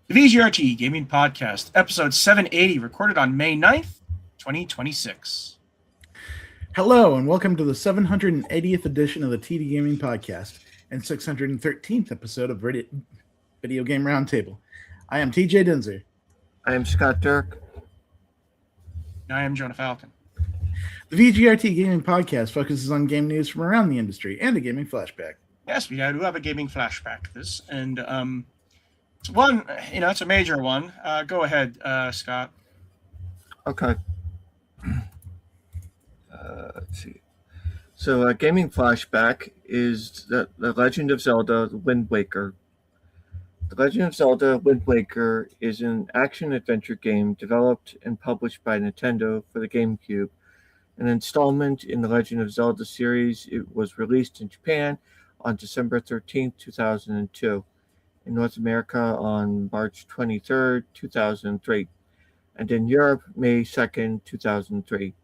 The VGRT Gaming Podcast, episode 780, recorded on May 9th, 2026. Hello, and welcome to the 780th edition of the TD Gaming Podcast and 613th episode of Video Game Roundtable. I am TJ Dinzer. I am Scott Dirk. I am Jonah Falcon. The VGRT Gaming Podcast focuses on game news from around the industry and a gaming flashback. Yes, we do have a gaming flashback this, and it's one, it's a major one. Go ahead, Scott. Okay. Let's see. So, gaming flashback is the Legend of Zelda: Wind Waker. The Legend of Zelda: Wind Waker is an action-adventure game developed and published by Nintendo for the GameCube. An installment in the Legend of Zelda series, it was released in Japan on December 13th, 2002. In North America on March 23rd, 2003, and in Europe, May 2nd, 2003.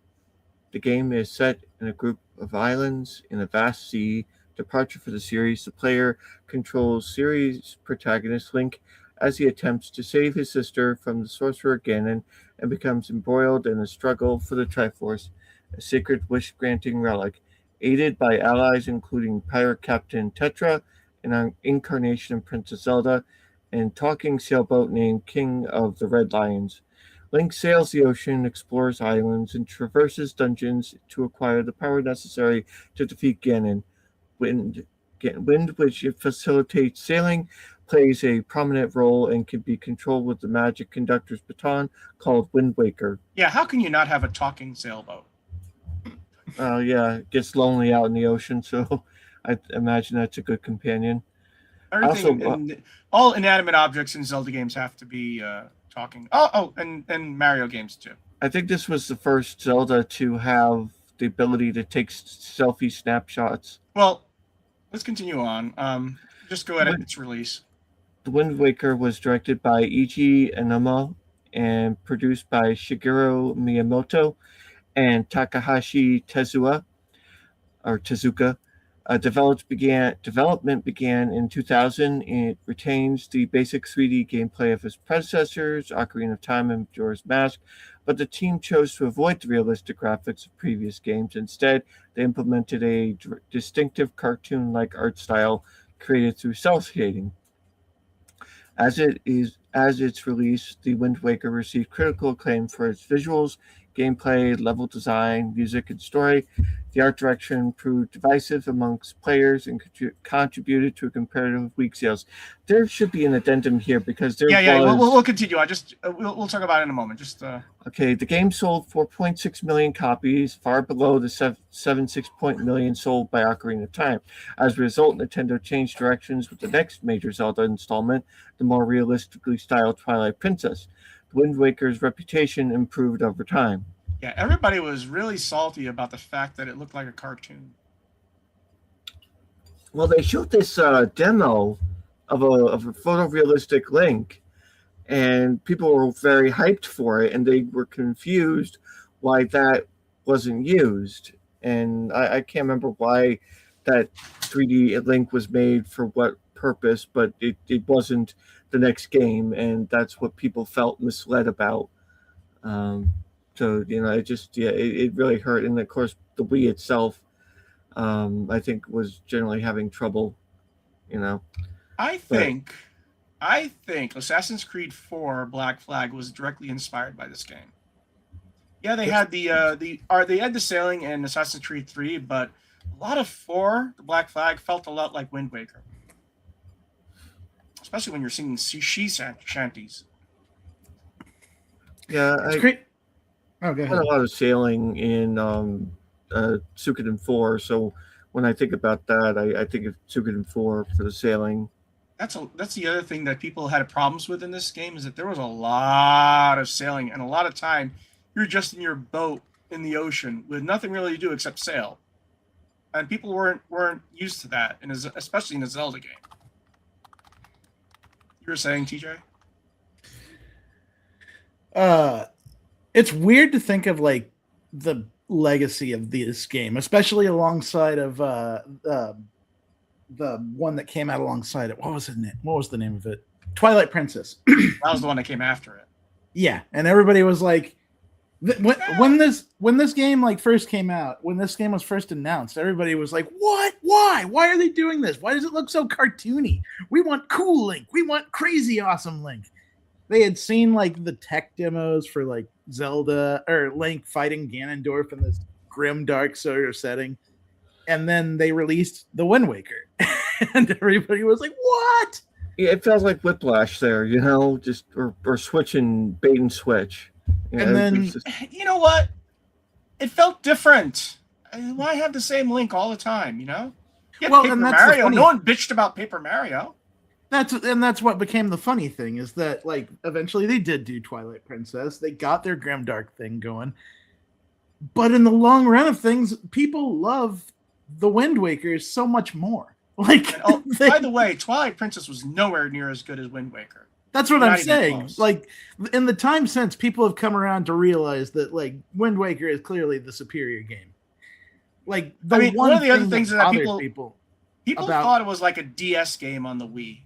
The game is set in a group of islands in a vast sea. Departure for the series, the player controls series protagonist Link as he attempts to save his sister from the sorcerer Ganon and becomes embroiled in a struggle for the Triforce, a sacred wish-granting relic, aided by allies including Pirate Captain Tetra, an incarnation of Princess Zelda, and talking sailboat named King of the Red Lions. Link sails the ocean, explores islands, and traverses dungeons to acquire the power necessary to defeat Ganon. Wind, which facilitates sailing, plays a prominent role and can be controlled with the magic conductor's baton called Wind Waker. Yeah, how can you not have a talking sailboat? Yeah, it gets lonely out in the ocean, so I imagine that's a good companion. All inanimate objects in Zelda games have to be talking. And Mario games too. I think this was the first Zelda to have the ability to take selfie snapshots. Well, let's continue on. Just go ahead at its release. The Wind Waker was directed by Eiji Aonuma and produced by Shigeru Miyamoto and Takahashi Tezuka. Development began in 2000. It retains the basic 3D gameplay of its predecessors, Ocarina of Time and Majora's Mask, but the team chose to avoid the realistic graphics of previous games. Instead, they implemented a distinctive cartoon-like art style created through cel shading. As its release, The Wind Waker received critical acclaim for its visuals, gameplay, level design, music, and story. The art direction proved divisive amongst players and contributed to a comparative weak sales. There should be an addendum here because we'll continue. We'll talk about it in a moment. Okay. The game sold 4.6 million copies, far below the 7.6 million sold by Ocarina of Time. As a result, Nintendo changed directions with the next major Zelda installment, the more realistically styled Twilight Princess. The Wind Waker's reputation improved over time. Yeah, everybody was really salty about the fact that it looked like a cartoon. Well, they showed this demo of a photorealistic Link, and people were very hyped for it, and they were confused why that wasn't used. And I can't remember why that 3D Link was made for what purpose, but it wasn't the next game, and that's what people felt misled about. So, it really hurt. And, of course, the Wii itself, I think, was generally having trouble, I think Assassin's Creed 4 Black Flag was directly inspired by this game. Yeah, they had they had the sailing in Assassin's Creed 3, but a lot of 4, the Black Flag, felt a lot like Wind Waker. Especially when you're singing she shanties. Yeah, it's great. Oh, go ahead. I had a lot of sailing in Suikoden 4, so when I think about that, I think of Suikoden 4 for the sailing. That's the other thing that people had problems with in this game, is that there was a lot of sailing, and a lot of time you're just in your boat in the ocean with nothing really to do except sail, and people weren't used to that, and especially in a Zelda game. You were saying, TJ? It's weird to think of like the legacy of this game, especially alongside of the one that came out alongside it. What was the name of it? Twilight Princess. That was the one that came after it. Yeah, and everybody was like, when this game like first came out, when this game was first announced, everybody was like, "What? Why are they doing this? Why does it look so cartoony? We want cool Link. We want crazy awesome Link." They had seen like the tech demos for like Zelda or Link fighting Ganondorf in this grim dark sort of setting, and then they released the Wind Waker, and everybody was like, "What?" Yeah, it feels like whiplash there, just or switching bait and switch. And then you know what? It felt different. Why have the same Link all the time? Paper Mario. No one bitched about Paper Mario. That's what became the funny thing is that like eventually they did do Twilight Princess. They got their grimdark thing going, but in the long run of things, people love the Wind Waker so much more. Like, by the way, Twilight Princess was nowhere near as good as Wind Waker. That's what I'm saying. Like, in the time since, people have come around to realize that like Wind Waker is clearly the superior game. Like, one of the other things that people thought it was like a DS game on the Wii,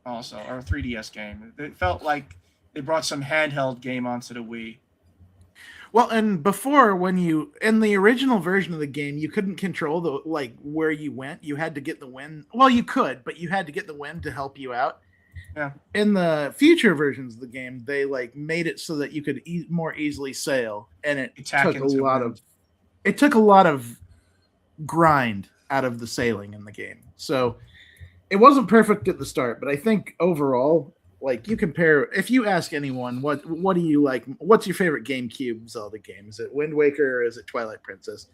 also, or a 3DS game. It felt like they brought some handheld game onto the Wii. Well, and before, in the original version of the game, you couldn't control where you went. You had to get the wind. Well, you could, but you had to get the wind to help you out. Yeah. In the future versions of the game, they like made it so that you could more easily sail, and it took a lot of grind out of the sailing in the game. So it wasn't perfect at the start, but I think overall, like you compare, if you ask anyone, what do you like? What's your favorite GameCube Zelda game? Is it Wind Waker or is it Twilight Princess?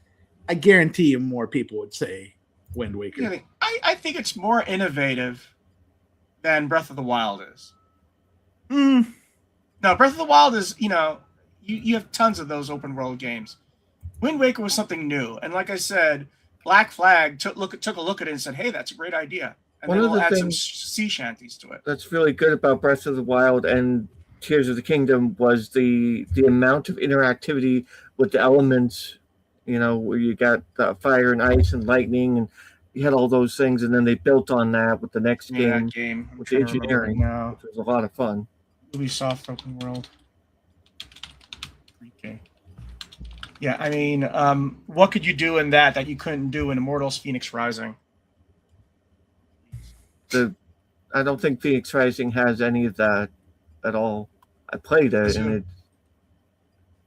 I guarantee you more people would say Wind Waker. Yeah, I think it's more innovative than Breath of the Wild is. No, Breath of the Wild is, you have tons of those open world games. Wind Waker was something new. And like I said, Black Flag took a look at it and said, hey, that's a great idea. And then we'll add some sea shanties to it. That's really good about Breath of the Wild and Tears of the Kingdom was the amount of interactivity with the elements, where you got fire and ice and lightning, and you had all those things, and then they built on that with the next game with the engineering, which was a lot of fun. Ubisoft Open World. 3K. Yeah, I mean, what could you do in that you couldn't do in Immortals Phoenix Rising? I don't think Phoenix Rising has any of that at all. I played it, and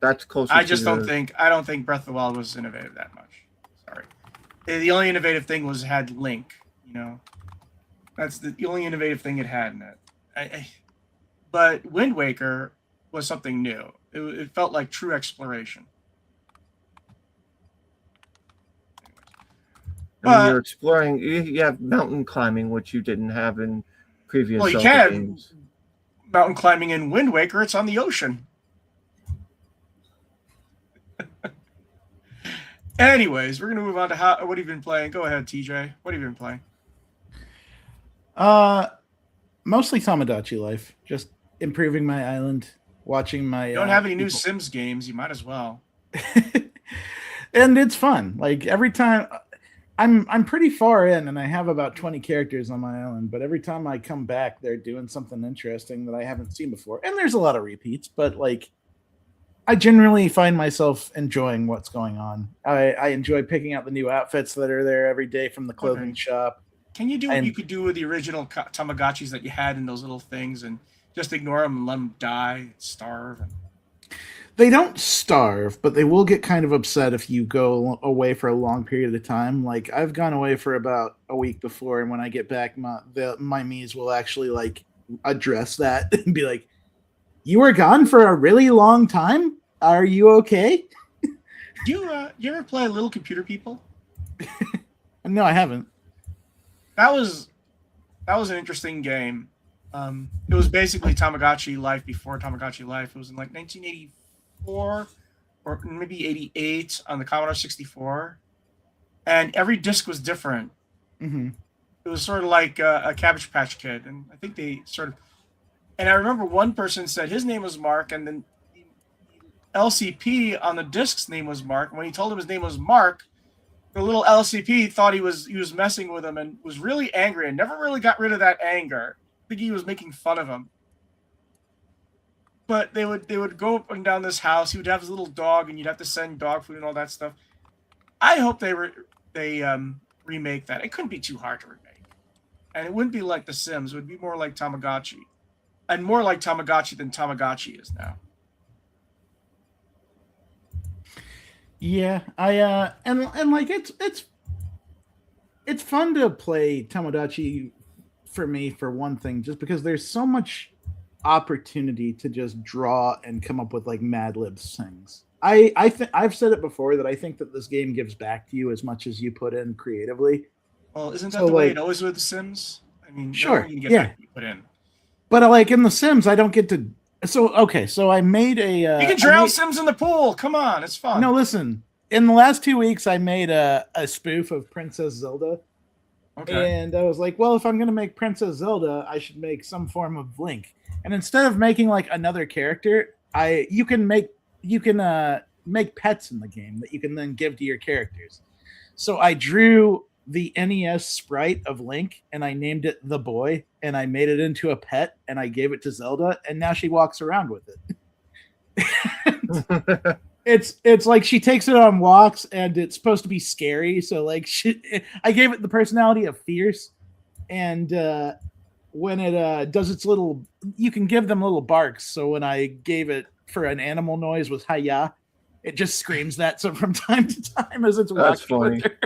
that's close. I don't think Breath of the Wild was innovative that much. Sorry, the only innovative thing had Link. That's the only innovative thing it had in it. But Wind Waker was something new. It felt like true exploration. When you're exploring, you have mountain climbing, which you didn't have in previous Zelda games. Mountain climbing in Wind Waker, it's on the ocean. Anyways, we're going to move on to what have you been playing? Go ahead, TJ. What have you been playing? Mostly Tamagotchi life. Just improving my island, watching my... You don't have any new Sims games. You might as well. And it's fun. Like, every time... I'm pretty far in, and I have about 20 characters on my island, but every time I come back, they're doing something interesting that I haven't seen before. And there's a lot of repeats, but, like, I generally find myself enjoying what's going on. I enjoy picking out the new outfits that are there every day from the clothing shop. Can you do what you could do with the original Tamagotchis that you had in those little things and just ignore them and let them die, starve? They don't starve, but they will get kind of upset if you go away for a long period of time. Like, I've gone away for about a week before, and when I get back, my Mies will actually, like, address that and be like, you were gone for a really long time? Are you okay? You ever play Little Computer People? No, I haven't. That was an interesting game. It was basically Tamagotchi Life before Tamagotchi Life. It was in, like, 1984. Or maybe 88 on the Commodore 64, and every disc was different. Mm-hmm. It was sort of like a Cabbage Patch Kid, and I think they sort of. And I remember one person said his name was Mark, and then the LCP on the disc's name was Mark. And when he told him his name was Mark, the little LCP thought he was messing with him and was really angry and never really got rid of that anger. I think he was making fun of him. But they would go up and down this house. He would have his little dog, and you'd have to send dog food and all that stuff. I hope they remake that. It couldn't be too hard to remake, and it wouldn't be like The Sims. It would be more like Tamagotchi, and more like Tamagotchi than Tamagotchi is now. Yeah, and like it's fun to play Tamagotchi for me, for one thing, just because there's so much opportunity to just draw and come up with like Mad Libs things. I've said it before that I think that this game gives back to you as much as you put in creatively. Well, isn't that the way it always with The Sims? I mean, sure, you get back what you put in. But like in The Sims, I don't get to. So I made a. You can drown Sims in the pool. Come on, it's fun. No, listen. In the last 2 weeks, I made a spoof of Princess Zelda. Okay. And I was like, well, if I'm going to make Princess Zelda, I should make some form of Link. And instead of making like another character, you can make pets in the game that you can then give to your characters. So I drew the NES sprite of Link and I named it The Boy, and I made it into a pet and I gave it to Zelda, and now she walks around with it. It's like she takes it on walks, and it's supposed to be scary. So like I gave it the personality of fierce, and when it does its little, you can give them little barks. So when I gave it for an animal noise was hi-ya, it just screams that. So from time to time as it's walking with her.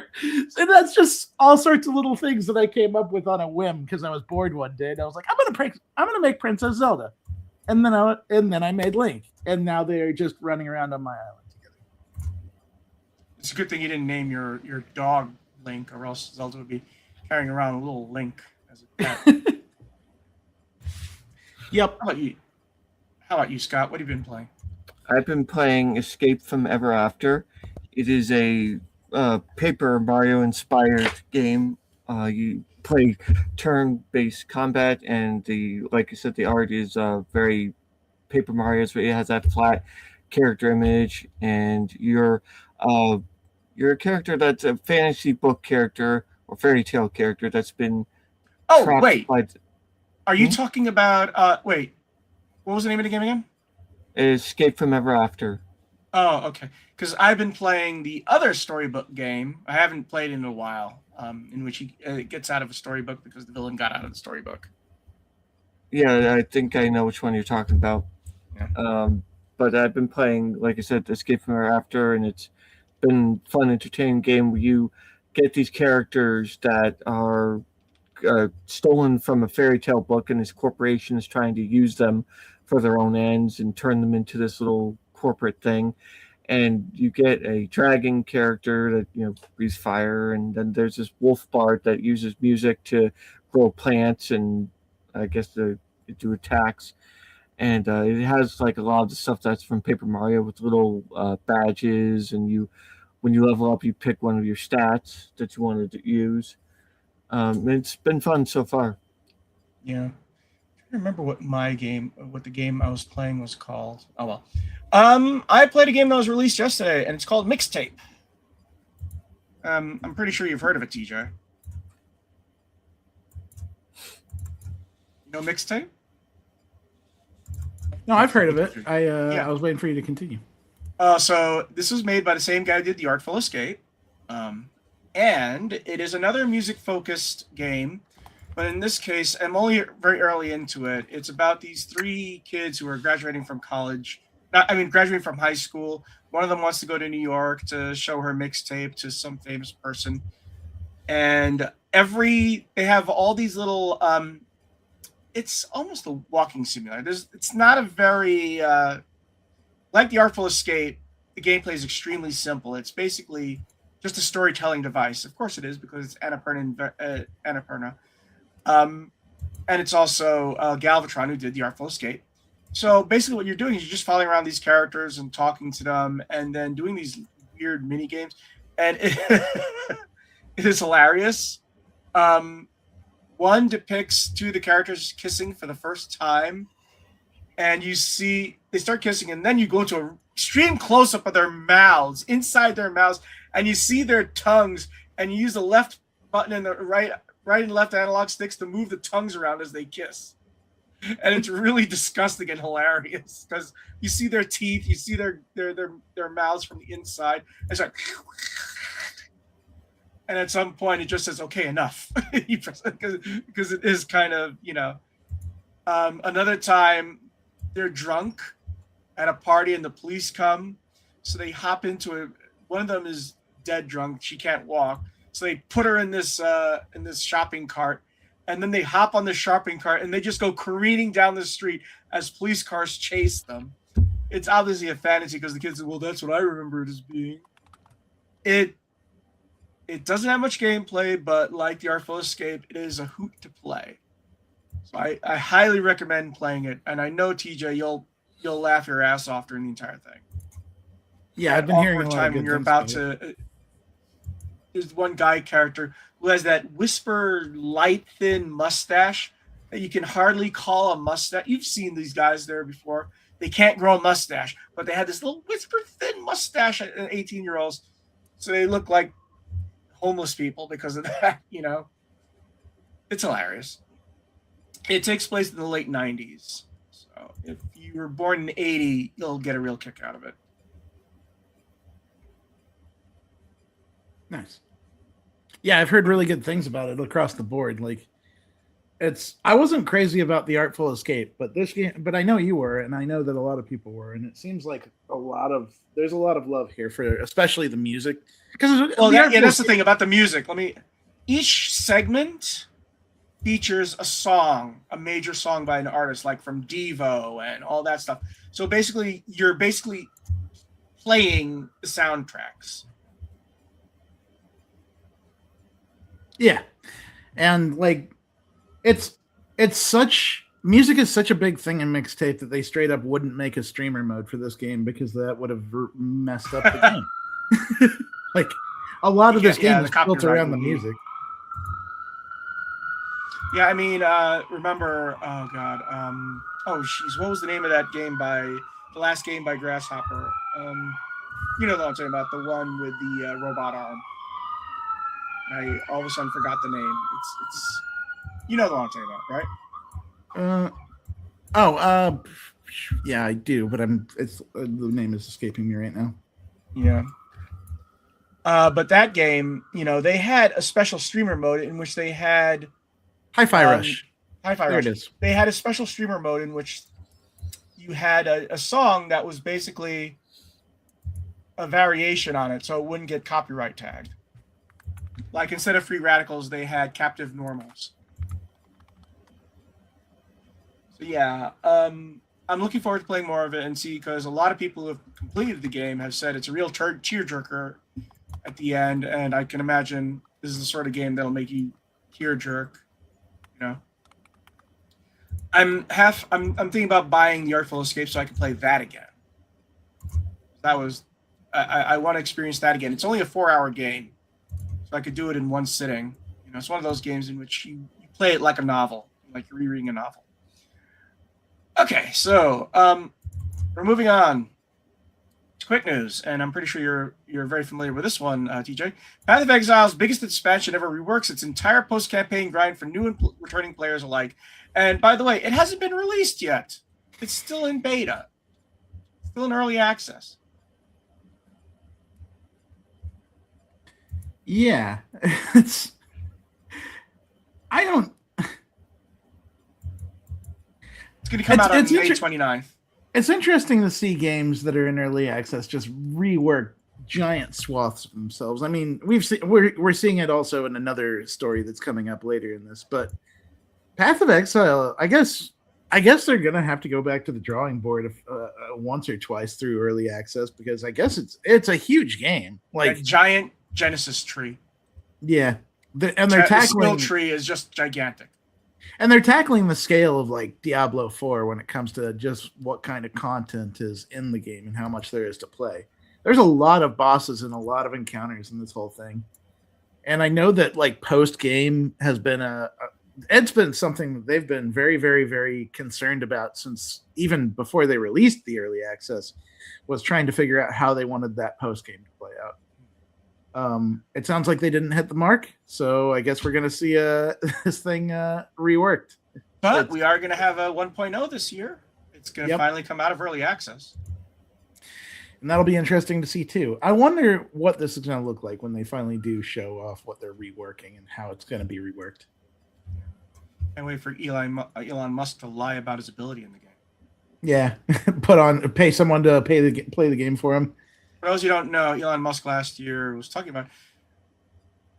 And that's just all sorts of little things that I came up with on a whim because I was bored one day, and I was like, I'm gonna make Princess Zelda, and then I made Link, and now they're just running around on my island together. It's a good thing you didn't name your dog Link, or else Zelda would be carrying around a little Link as a pet. Yep. How about you, Scott? What have you been playing? I've been playing Escape from Ever After. It is a Paper Mario inspired game. You play turn-based combat, and like I said, the art is very Paper Mario. It has that flat character image, and you're a character that's a fantasy book character or fairy tale character that's been. Oh wait, are you talking about? Wait, what was the name of the game again? Escape from Ever After. Oh, okay. Because I've been playing the other storybook game. I haven't played in a while, in which he gets out of a storybook because the villain got out of the storybook. Yeah, I think I know which one you're talking about. Yeah. But I've been playing, like I said, Escape from Ever After, and it's been a fun, entertaining game where you get these characters that are stolen from a fairy tale book, and this corporation is trying to use them for their own ends and turn them into this little corporate thing. And you get a dragon character that breathes fire, and then there's this wolf bard that uses music to grow plants and I guess to do attacks. And it has like a lot of the stuff that's from Paper Mario with little badges, and when you level up, you pick one of your stats that you wanted to use. It's been fun so far. Yeah. I remember what the game I was playing was called. Oh well. I played a game that was released yesterday, and it's called Mixtape. I'm pretty sure you've heard of it, TJ. You know Mixtape? No, I've heard of it. I was waiting for you to continue. So this was made by the same guy who did The Artful Escape, and it is another music-focused game. But in this case, I'm only very early into it. It's about these three kids who are graduating from college. Graduating from high school. One of them wants to go to New York to show her mixtape to some famous person. And they have all these little, it's almost a walking simulator. It's not a very, like The Artful Escape, the gameplay is extremely simple. It's basically just a storytelling device. Of course it is, because it's Annapurna. And it's also Galvatron, who did The Artful Escape. So basically what you're doing is you're just following around these characters and talking to them and then doing these weird mini games. And it is hilarious. One depicts two of the characters kissing for the first time. And you see they start kissing, and then you go to an extreme close-up of their mouths, inside their mouths, and you see their tongues, and you use the left button and the right and left analog sticks to move the tongues around as they kiss. And it's really disgusting and hilarious because you see their teeth, you see their mouths from the inside. It's like, and at some point it just says, "Okay, enough," because it is kind of, you know. Another time, they're drunk at a party and the police come, so they hop into it. One of them is dead drunk; she can't walk, so they put her in this shopping cart. And then they hop on the shopping cart and they just go careening down the street as police cars chase them. It's obviously a fantasy because the kids say, well, that's what I remember it as being. It doesn't have much gameplay, but like the Artful Escape, it is a hoot to play. So I highly recommend playing it. And I know, TJ, you'll laugh your ass off during the entire thing. Yeah, I've been hearing a lot of good you're things about about to. There's one guy character who has that whisper, light, thin mustache that you can hardly call a mustache. You've seen these guys there before. They can't grow a mustache, but they have this little whisper, thin mustache at 18-year-olds. So they look like homeless people because of that, you know. It's hilarious. It takes place in the late 90s. So if you were born in 80, you'll get a real kick out of it. Nice. Yeah, I've heard really good things about it across the board. Like, I wasn't crazy about the Artful Escape, but this game, but I know you were, and I know that a lot of people were, and it seems like there's a lot of love here for especially the music. Because that's the thing about the music. Each segment features a song, a major song by an artist, like from Devo and all that stuff. So basically, you're playing the soundtracks. Yeah. And like music is such a big thing in mixtape that they straight up wouldn't make a streamer mode for this game because that would have messed up the game. Like a lot of this game is built around the music. Yeah, I mean, remember, oh god, what was the name of that game the last game by Grasshopper? You know what I'm talking about, the one with the robot arm. I all of a sudden forgot the name. It's you know the one I'm talking about, right? Yeah, I do, but the name is escaping me right now. Yeah. But that game, you know, they had a special streamer mode in which they had Hi-Fi Rush. Hi-Fi Rush. It is. They had a special streamer mode in which you had a song that was basically a variation on it, so it wouldn't get copyright tagged. Like instead of Free Radicals, they had Captive Normals. So yeah, I'm looking forward to playing more of it and see, because a lot of people who have completed the game have said it's a real tearjerker at the end, and I can imagine this is the sort of game that'll make you tearjerk. You know, I'm thinking about buying the Artful Escape so I can play that again. That was I want to experience that again. It's only a 4-hour game. So I could do it in one sitting. You know, it's one of those games in which you play it like a novel, like you're rereading a novel. Okay, so we're moving on to quick news, and I'm pretty sure you're very familiar with this one, TJ. Path of Exile's biggest expansion ever reworks its entire post-campaign grind for new and returning players alike. And by the way, it hasn't been released yet. It's still in beta, still in early access. Yeah, it's going to come out on May 29th. It's interesting to see games that are in early access just rework giant swaths of themselves. I mean, we're seeing it also in another story that's coming up later in this, but Path of Exile, I guess they're going to have to go back to the drawing board once or twice through early access, because I guess it's a huge game. Like a giant Genesis tree. Yeah. They're tackling the skill tree is just gigantic. And they're tackling the scale of like Diablo 4 when it comes to just what kind of content is in the game and how much there is to play. There's a lot of bosses and a lot of encounters in this whole thing. And I know that like post game has been it's been something that they've been very, very, very concerned about since even before they released the early access, was trying to figure out how they wanted that post game to play out. It sounds like they didn't hit the mark, so I guess we're gonna see this thing reworked. But we are going to have a 1.0 this year. It's going to finally come out of early access. And that'll be interesting to see too. I wonder what this is going to look like when they finally do show off what they're reworking and how it's going to be reworked. Can't wait for Elon Musk to lie about his ability in the game. Yeah, pay someone to play the game for him. For those you don't know, Elon Musk last year was talking about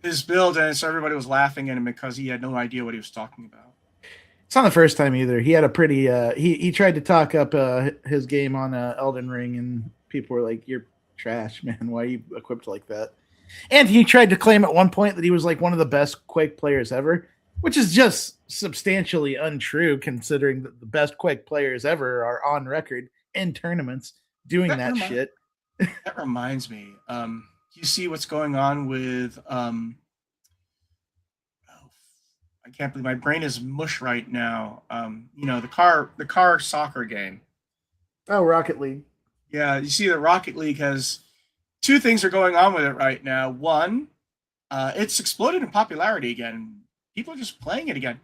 his build, and so everybody was laughing at him because he had no idea what he was talking about. It's not the first time either. He had a pretty he tried to talk up his game on Elden Ring, and people were like, "You're trash, man. Why are you equipped like that?" And he tried to claim at one point that he was like one of the best Quake players ever, which is just substantially untrue considering that the best Quake players ever are on record in tournaments doing that shit. That reminds me. You see what's going on with I can't believe my brain is mush right now. The car soccer game. Oh, Rocket League. Yeah, you see the Rocket League has two things are going on with it right now. One, it's exploded in popularity again. People are just playing it again.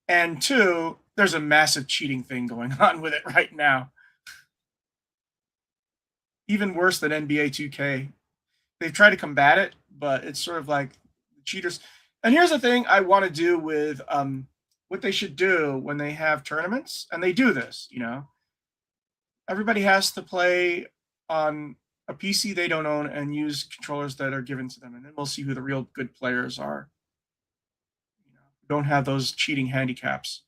And two, there's a massive cheating thing going on with it right now. Even worse than NBA 2K. They've tried to combat it, but it's sort of like cheaters. And here's the thing I want to do with what they should do when they have tournaments, and they do this, Everybody has to play on a PC they don't own and use controllers that are given to them, and then we'll see who the real good players are. Don't have those cheating handicaps.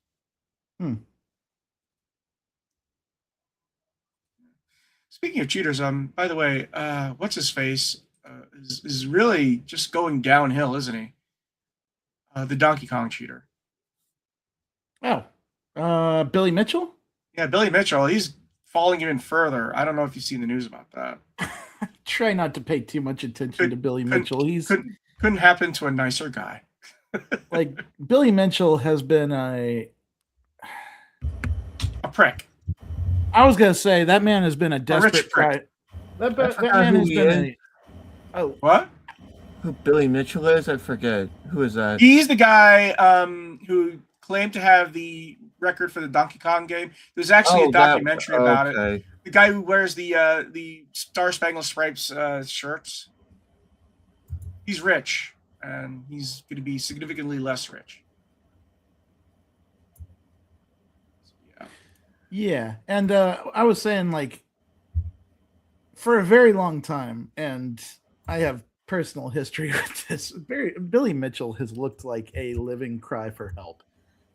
Speaking of cheaters, by the way, what's his face is really just going downhill, isn't he? The Donkey Kong cheater. Oh, Billy Mitchell? Yeah, Billy Mitchell. He's falling even further. I don't know if you've seen the news about that. Try not to pay too much attention to Billy Mitchell. Couldn't happen to a nicer guy. Like Billy Mitchell has been a prick. I was gonna say that man has been a desperate prick. That man has been what? Who Billy Mitchell is? I forget. Who is that? He's the guy who claimed to have the record for the Donkey Kong game. There's actually a documentary about it. The guy who wears the Star Spangled Stripes shirts. He's rich, and he's going to be significantly less rich. Yeah, and I was saying, like, for a very long time, and I have personal history with this, Billy Mitchell has looked like a living cry for help.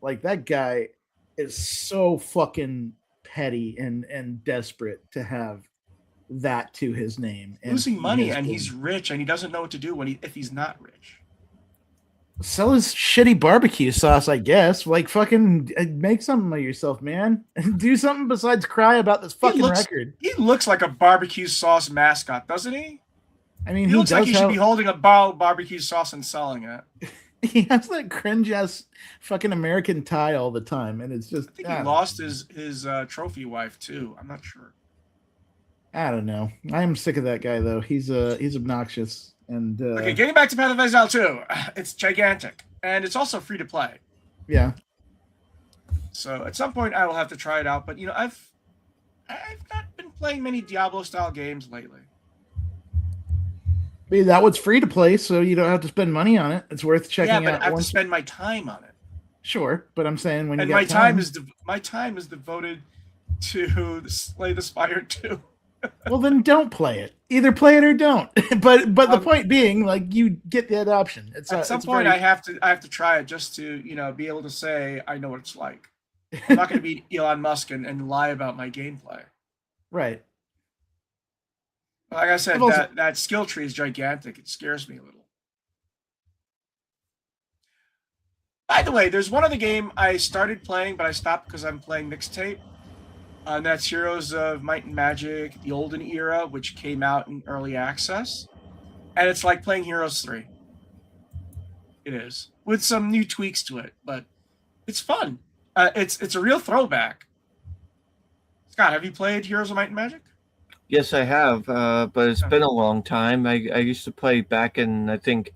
Like, that guy is so fucking petty and desperate to have that to his name. Losing money, and he's rich, and he doesn't know what to do if he's not rich. Sell his shitty barbecue sauce, I guess. Like, fucking make something of yourself, man. Do something besides cry about this fucking record. He looks like a barbecue sauce mascot, doesn't he? I mean, he looks like he should be holding a bottle of barbecue sauce and selling it. He has that cringe-ass fucking American tie all the time, and it's just... I think he lost his trophy wife, too. I'm not sure. I don't know. I am sick of that guy, though. He's obnoxious. And okay, getting back to Path of Exile 2, it's gigantic, and it's also free to play. Yeah. So at some point I will have to try it out, but I've not been playing many Diablo style games lately. I mean, that was free to play, so you don't have to spend money on it. It's worth checking out. Yeah, but I have to spend my time on it. Sure, but I'm saying when you my time is devoted to Slay the Spire 2. Well, then don't play it. Either play it or don't. but the point being, like, you get that option. At some point, I have to try it just to be able to say I know what it's like. I'm not going to be Elon Musk and lie about my gameplay. Right. Like I said, that skill tree is gigantic. It scares me a little. By the way, there's one other game I started playing, but I stopped because I'm playing Mixtape. And that's Heroes of Might and Magic, the Olden Era, which came out in early access. And it's like playing Heroes 3. It is. With some new tweaks to it, but it's fun. It's a real throwback. Scott, have you played Heroes of Might and Magic? Yes, I have, but it's been a long time. I used to play back in, I think,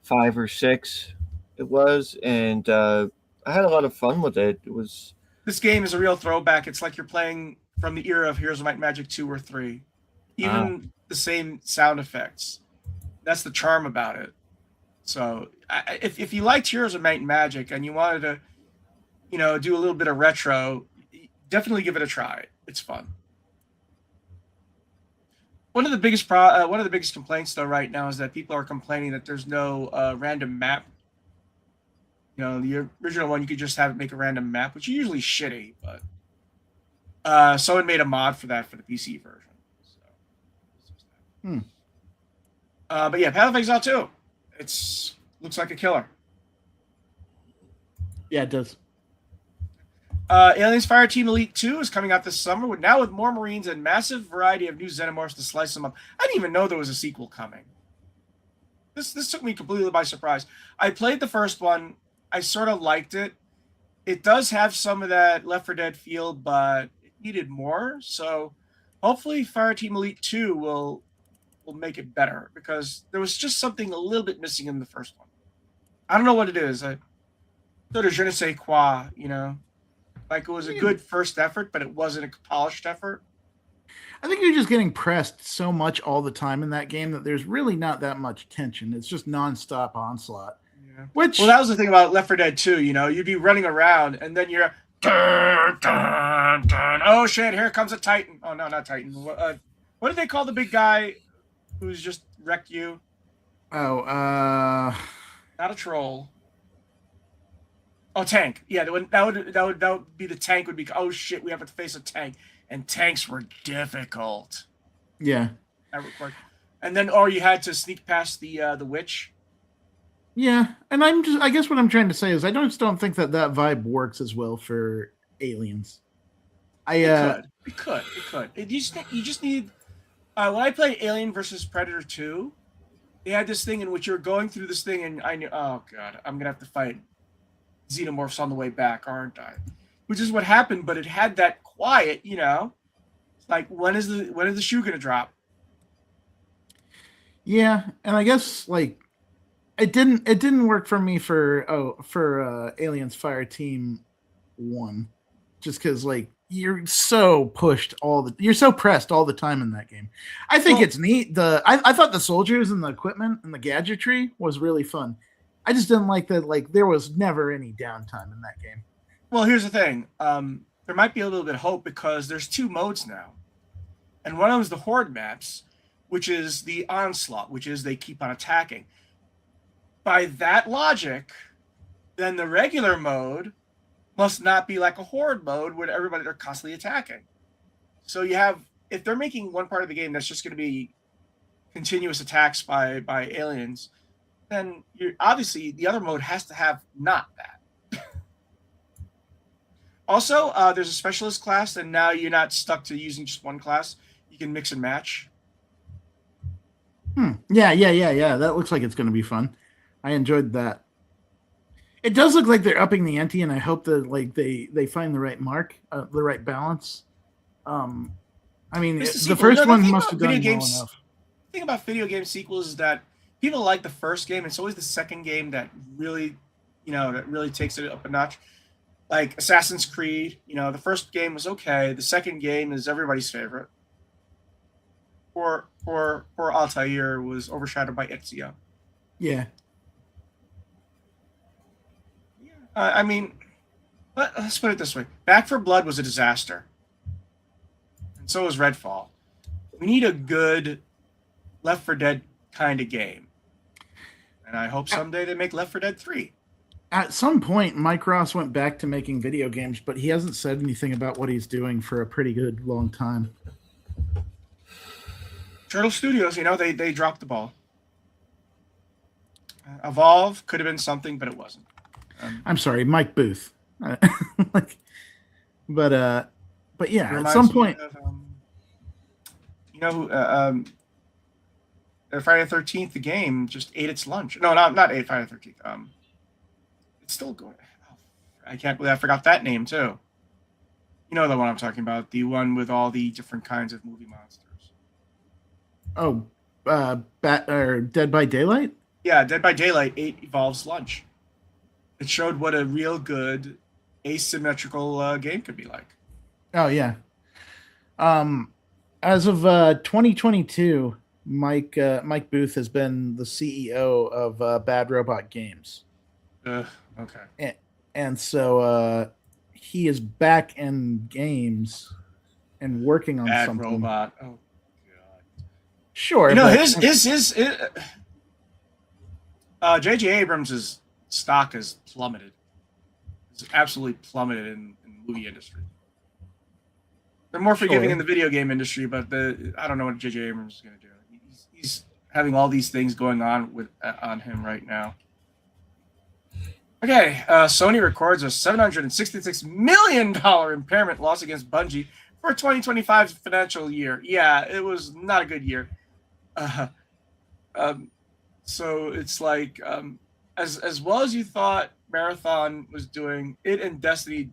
5 or 6 it was, and I had a lot of fun with it. It was. This game is a real throwback. It's like you're playing from the era of Heroes of Might and Magic 2 or 3. Even the same sound effects. That's the charm about it. So if you liked Heroes of Might and Magic and you wanted to, do a little bit of retro, definitely give it a try. It's fun. One of the biggest complaints though right now is that people are complaining that there's no random map. The original one you could just have it make a random map, which is usually shitty, but someone made a mod for that for the PC version. So. But yeah, Path of Exile 2. Looks like a killer. Yeah, it does. Aliens Fireteam Elite 2 is coming out this summer with more Marines and massive variety of new xenomorphs to slice them up. I didn't even know there was a sequel coming. This took me completely by surprise. I played the first one. I sort of liked it. It does have some of that Left 4 Dead feel, but it needed more. So hopefully Fireteam Elite 2 will make it better, because there was just something a little bit missing in the first one. I don't know what it is. I sort of je ne sais quoi, Like it was a good first effort, but it wasn't a polished effort. I think you're just getting pressed so much all the time in that game that there's really not that much tension. It's just nonstop onslaught. Yeah. Well, that was the thing about Left 4 Dead 2, you'd be running around and then you're dun, dun, dun. Oh shit, here comes a Titan. Oh no, not Titan. What did they call the big guy who's just wrecked you? Oh, not a troll. Oh, tank. Yeah, that would be the tank. Would be, oh shit, we have to face a tank, and tanks were difficult. Yeah. And then, you had to sneak past the witch. Yeah, and I guess what I'm trying to say is I just don't think that vibe works as well for Aliens. It could. You just need. When I played Alien versus Predator 2, they had this thing in which you're going through this thing, and I knew, oh god, I'm gonna have to fight xenomorphs on the way back, aren't I? Which is what happened, but it had that quiet, like when is the shoe gonna drop? Yeah, and I guess like it didn't work for me for Aliens Fireteam 1, just because like you're so you're so pressed all the time in that game. I think it's neat. I thought the soldiers and the equipment and the gadgetry was really fun. I just didn't like that. Like there was never any downtime in that game. Well, here's the thing. There might be a little bit of hope because there's 2 modes now, and one of them is the Horde maps, which is the onslaught, which is they keep on attacking. By that logic, then the regular mode must not be like a Horde mode where they're constantly attacking. So if they're making one part of the game that's just going to be continuous attacks by aliens, then obviously the other mode has to have not that. Also, there's a specialist class, and now you're not stuck to using just one class. You can mix and match. Yeah. That looks like it's going to be fun. I enjoyed that. It does look like they're upping the ante, and I hope that like they find the right mark, the right balance. I mean, the first one must have done well enough. The thing about video game sequels is that people like the first game. It's always the second game that really, that really takes it up a notch. Like Assassin's Creed, the first game was okay. The second game is everybody's favorite. Poor Altair was overshadowed by Ezio. Yeah. I mean, let's put it this way. Back 4 Blood was a disaster. And so was Redfall. We need a good Left 4 Dead kind of game. And I hope someday they make Left 4 Dead 3. At some point, Mike Ross went back to making video games, but he hasn't said anything about what he's doing for a pretty good long time. Turtle Studios, they dropped the ball. Evolve could have been something, but it wasn't. I'm sorry, Mike Booth. But yeah, at some point, of, Friday the 13th, the game just ate its lunch. No, not ate Friday the 13th. It's still going. Oh, I can't believe I forgot that name too. You know the one I'm talking about, the one with all the different kinds of movie monsters. Oh, Dead by Daylight? Yeah, Dead by Daylight 8 Evolves Lunch. It showed what a real good asymmetrical game could be like. Oh yeah. As of 2022, Mike Booth has been the CEO of Bad Robot Games, Okay. and so he is back in games and working on Bad something. Robot. Oh god. Sure, You know, but his J.J. Abrams' stock has plummeted. It's absolutely plummeted in the movie industry. They're more forgiving in the video game industry, but I don't know what J.J. Abrams is going to do. He's having all these things going on on him right now. Okay, Sony records a $766 million impairment loss against Bungie for 2025 financial year. Yeah, it was not a good year. So it's like as well as you thought Marathon was doing, it and Destiny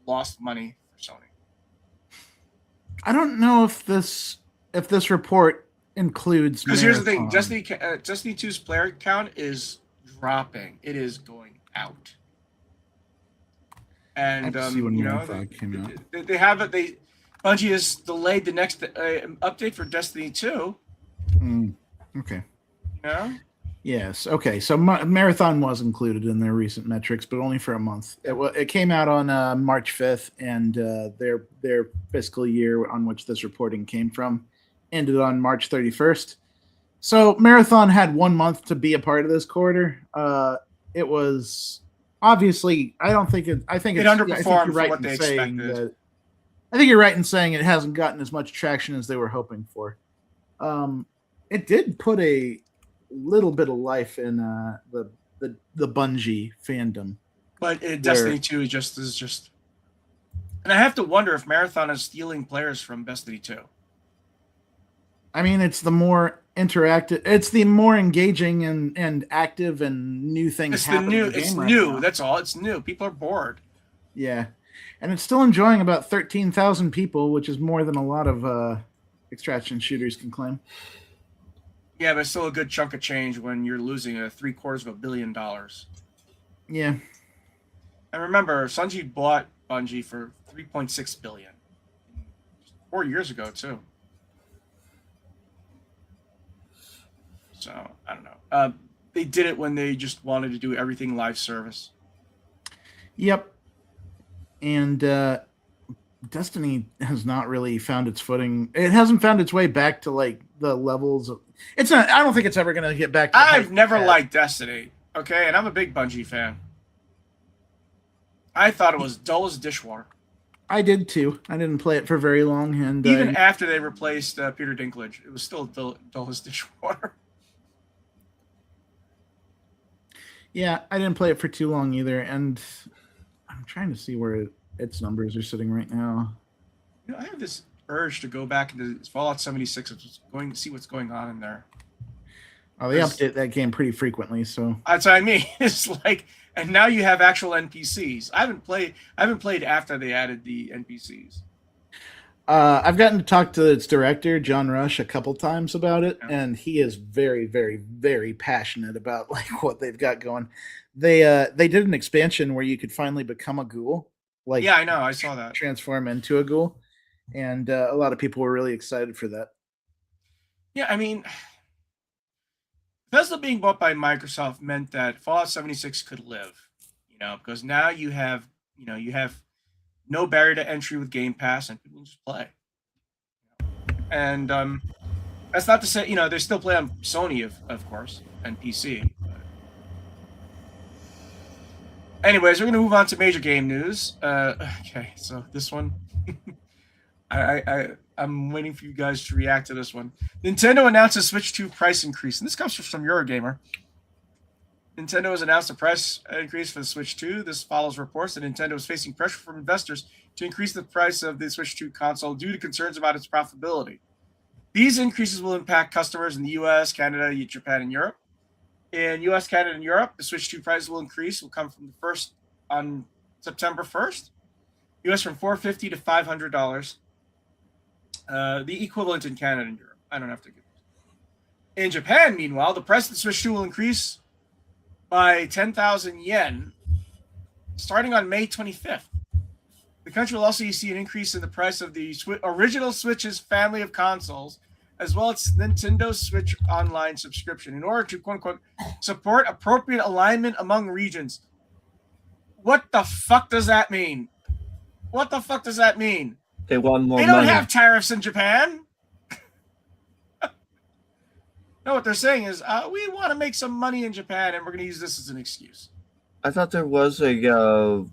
lost money for Sony. I don't know if this report includes because here's the thing: Destiny 2's player count is dropping. It is going out. And they have it. Bungie has delayed the next update for Destiny 2. Okay. You know? Yes. Okay. So Marathon was included in their recent metrics, but only for a month. It came out on March 5th, and their fiscal year on which this reporting came from ended on March 31st. So Marathon had 1 month to be a part of this quarter. It was obviously. I think it underperformed for what they expected. I think you're right in saying it hasn't gotten as much traction as they were hoping for. It did put a little bit of life in the Bungie fandom, but Destiny 2 is just, and I have to wonder if Marathon is stealing players from Destiny 2. I mean, it's the more interactive, it's the more engaging and active and new things. It's new. That's all. It's new. People are bored. Yeah, and it's still enjoying about 13,000 people, which is more than a lot of extraction shooters can claim. Yeah, but it's still a good chunk of change when you're losing $750 million. Yeah. And remember, Bungie bought Bungie for $3.6 billion 4 years ago too. So I don't know. They did it when they just wanted to do everything live service. Yep. And Destiny has not really found its footing. It hasn't found its way back to like the levels of. It's not. I don't think it's ever going to get back to. I've never liked Destiny. Okay, and I'm a big Bungie fan. I thought it was dull as dishwater. I did too. I didn't play it for very long, and even after they replaced Peter Dinklage, it was still dull as dishwater. Yeah, I didn't play it for too long either, and I'm trying to see where its numbers are sitting right now. You know, I have this urge to go back into Fallout 76 and just going to see what's going on in there. Oh, they update that game pretty frequently, so that's what I mean. It's like, and now you have actual NPCs. I haven't played after they added the NPCs. I've gotten to talk to its director, John Rush, a couple times about it, and he is very, very, very passionate about like what they've got going. They did an expansion where you could finally become a ghoul. Like, yeah, I know, I saw that. Transform into a ghoul, and a lot of people were really excited for that. Yeah, I mean, Bethesda being bought by Microsoft meant that Fallout 76 could live, because now you have no barrier to entry with Game Pass, and people just play. And that's not to say, they still play on Sony, of course, and PC. But... Anyways, we're going to move on to major game news. Okay, so this one, I'm waiting for you guys to react to this one. Nintendo announced a Switch 2 price increase, and this comes from Eurogamer. Nintendo has announced a price increase for the Switch 2. This follows reports that Nintendo is facing pressure from investors to increase the price of the Switch 2 console due to concerns about its profitability. These increases will impact customers in the US, Canada, Japan, and Europe. In US, Canada, and Europe, the Switch 2 price will come from the first on September 1st. US from $450 to $500. The equivalent in Canada and Europe. I don't have to give In Japan, meanwhile, the price of the Switch 2 will increase by 10,000 yen starting on May 25th. The country will also see an increase in the price of the original Switch's family of consoles, as well as Nintendo Switch Online subscription, in order to, quote-unquote, support appropriate alignment among regions. What the fuck does that mean? What the fuck does that mean? They want more They don't money. have tariffs in Japan. No, what they're saying is, we want to make some money in Japan, and we're going to use this as an excuse. I thought there was a